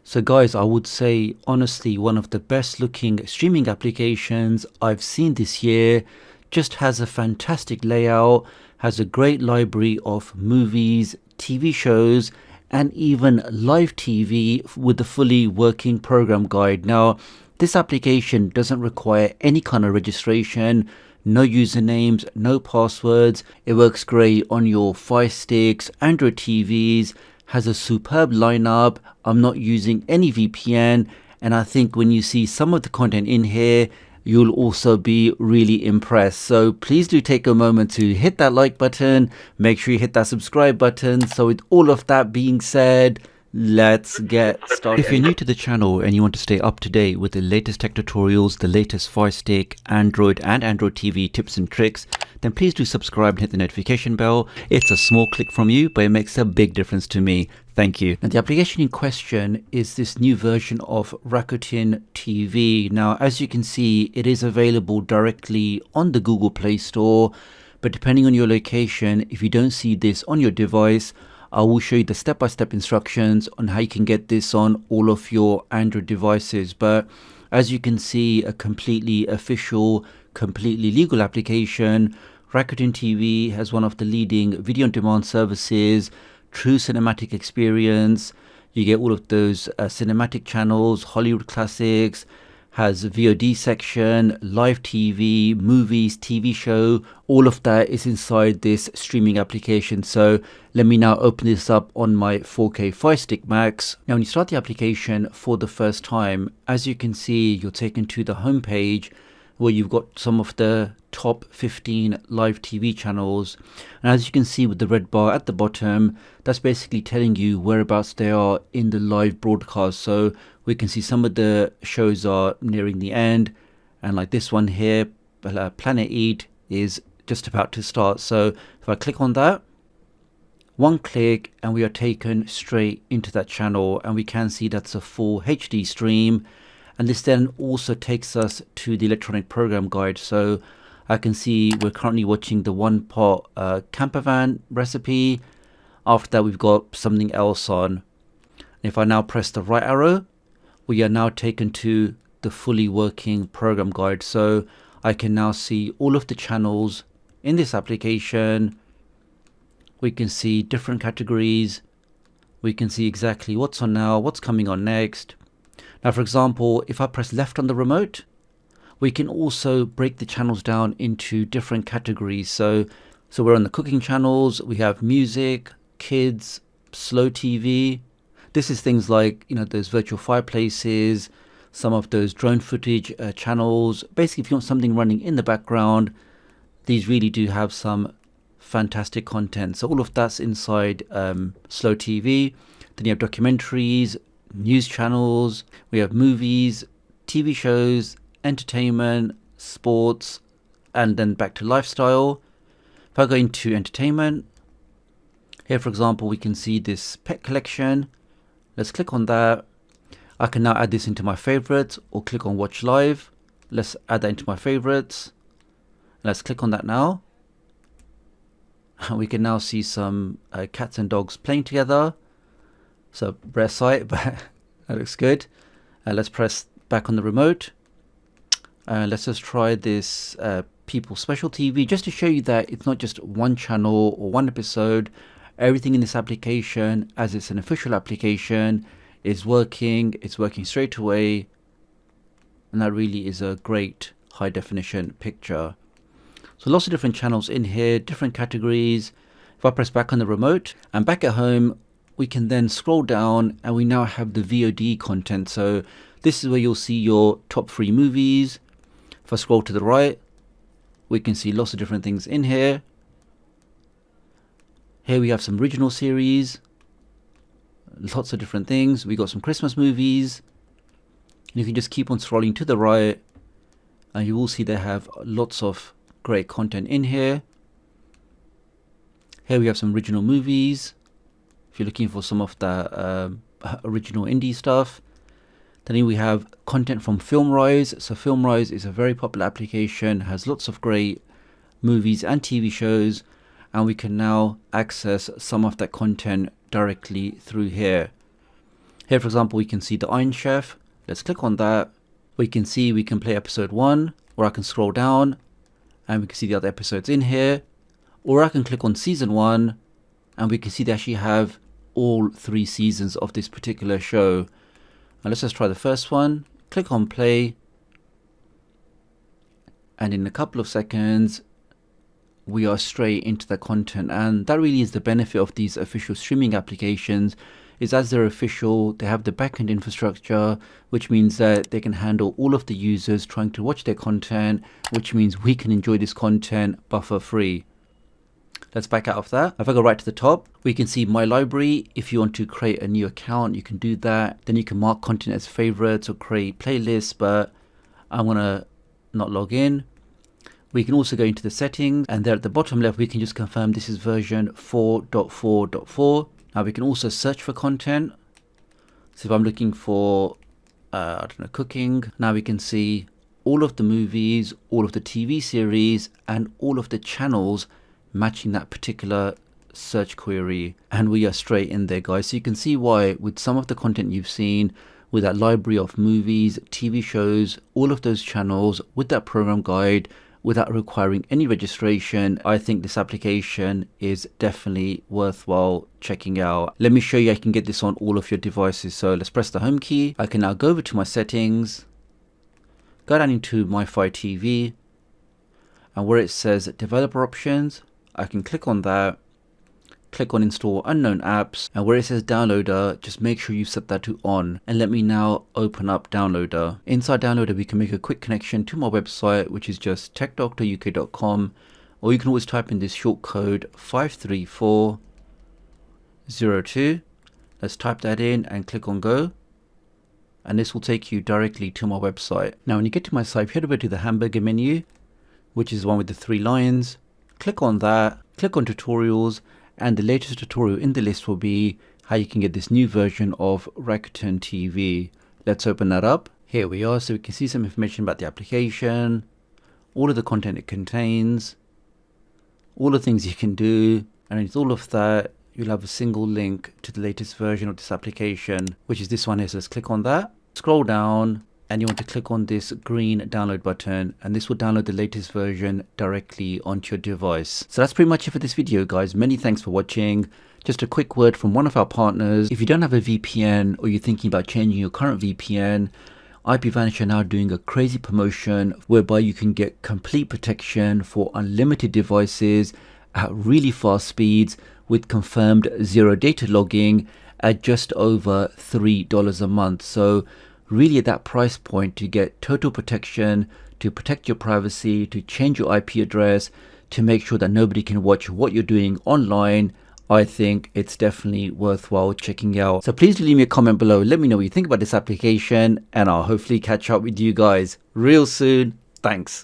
So guys, I would say honestly one of the best looking streaming applications I've seen this year. Just has a fantastic layout, has a great library of movies, TV shows, and even live TV with a fully working program guide. Now, this application doesn't require any kind of registration, no usernames, no passwords. It works great on your Fire Sticks, Android TVs, has a superb lineup. I'm not using any VPN, and I think when you see some of the content in here, you'll also be really impressed. So please do take a moment to hit that like button, make sure you hit that subscribe button. So with all of that being said, let's get started. If you're new to the channel and you want to stay up to date with the latest tech tutorials, the latest Fire Stick, Android and Android TV tips and tricks, then please do subscribe and hit the notification bell. It's a small click from you, but it makes a big difference to me. Thank you. Now, the application in question is this new version of Rakuten TV. Now, as you can see, it is available directly on the Google Play Store, but depending on your location, if you don't see this on your device, I will show you the step-by-step instructions on how you can get this on all of your Android devices. But as you can see, a completely official, completely legal application. Rakuten TV has one of the leading video on demand services, true cinematic experience. You get all of those cinematic channels, Hollywood classics, has a VOD section, live TV, movies, TV show. All of that is inside this streaming application. So let me now open this up on my 4K Fire Stick Max. Now when you start the application for the first time, as you can see, you're taken to the home page where you've got some of the top 15 live TV channels. And as you can see with the red bar at the bottom, that's basically telling you whereabouts they are in the live broadcast. So we can see some of the shows are nearing the end, and like this one here, Planet Eat, is just about to start. So if I click on that, one click and we are taken straight into that channel, and we can see that's a full HD stream. And this then also takes us to the electronic program guide. So I can see we're currently watching the one pot camper van recipe. After that, we've got something else on. If I now press the right arrow, we are now taken to the fully working program guide. So I can now see all of the channels in this application. We can see different categories. We can see exactly what's on now, what's coming on next. Now, for example, if I press left on the remote, we can also break the channels down into different categories. So we're on the cooking channels, we have music, kids, slow TV. This is things like, you know, those virtual fireplaces, some of those drone footage channels. Basically, if you want something running in the background, these really do have some fantastic content. So all of that's inside slow TV. Then you have documentaries, news channels, we have movies, TV shows, entertainment, sports, and then back to lifestyle. If I go into entertainment, here for example we can see this pet collection. Let's click on that. I can now add this into my favorites or click on watch live. Let's add that into my favorites. Let's click on that now. We can now see some cats and dogs playing together. So rare sight, but that looks good. Let's press back on the remote. Let's just try this People Special TV, just to show you that it's not just one channel or one episode. Everything in this application, as it's an official application, is working. It's working straight away. And that really is a great high definition picture. So lots of different channels in here, different categories. If I press back on the remote, and back at home, we can then scroll down and we now have the VOD content. So this is where you'll see your top 3 movies. If I scroll to the right, we can see lots of different things in here. Here we have some original series, lots of different things. We got some Christmas movies. And you can just keep on scrolling to the right and you will see they have lots of great content in here. Here we have some original movies. If you're looking for some of the original indie stuff. Then here we have content from FilmRise. So FilmRise is a very popular application, has lots of great movies and TV shows, and we can now access some of that content directly through here. Here, for example, we can see the Iron Chef. Let's click on that. We can see we can play episode 1, or I can scroll down and we can see the other episodes in here, or I can click on season 1 and we can see they actually have all 3 seasons of this particular show. Now let's just try the first one. Click on play, and in a couple of seconds we are straight into the content. And that really is the benefit of these official streaming applications, is as they're official, they have the backend infrastructure, which means that they can handle all of the users trying to watch their content, which means we can enjoy this content buffer free. Let's back out of that. If I go right to the top, we can see my library. If you want to create a new account, you can do that. Then you can mark content as favorites or create playlists, but I'm gonna not log in. We can also go into the settings, and there at the bottom left we can just confirm this is version 4.4.4. Now we can also search for content. So if I'm looking for I don't know, cooking, now we can see all of the movies, all of the TV series, and all of the channels matching that particular search query, and we are straight in there, guys. So you can see why with some of the content you've seen, with that library of movies, TV shows, all of those channels, with that program guide, without requiring any registration, I think this application is definitely worthwhile checking out. Let me show you I can get this on all of your devices. So let's press the home key. I can now go over to my settings, go down into my Fire TV, and where it says developer options, I can click on that, click on install unknown apps, and where it says downloader, just make sure you set that to on, and let me now open up downloader. Inside downloader we can make a quick connection to my website, which is just tdoctoruk.com, or you can always type in this short code 53402. Let's type that in and click on go, and this will take you directly to my website. Now when you get to my site, head over to the hamburger menu, which is the one with the 3 lines. Click on that, click on tutorials, and the latest tutorial in the list will be how you can get this new version of Rakuten TV. Let's open that up. Here we are, so we can see some information about the application, all of the content it contains, all the things you can do, and with all of that you'll have a single link to the latest version of this application, which is this one here. So let's click on that, scroll down, and you want to click on this green download button, and this will download the latest version directly onto your device. So that's pretty much it for this video, guys. Many thanks for watching. Just a quick word from one of our partners. If you don't have a VPN, or you're thinking about changing your current VPN, IPVanish are now doing a crazy promotion whereby you can get complete protection for unlimited devices at really fast speeds with confirmed zero data logging at just over $3 a month. So really at that price point, to get total protection, to protect your privacy, to change your IP address, to make sure that nobody can watch what you're doing online, I think it's definitely worthwhile checking out. So please do leave me a comment below. Let me know what you think about this application, and I'll hopefully catch up with you guys real soon. Thanks.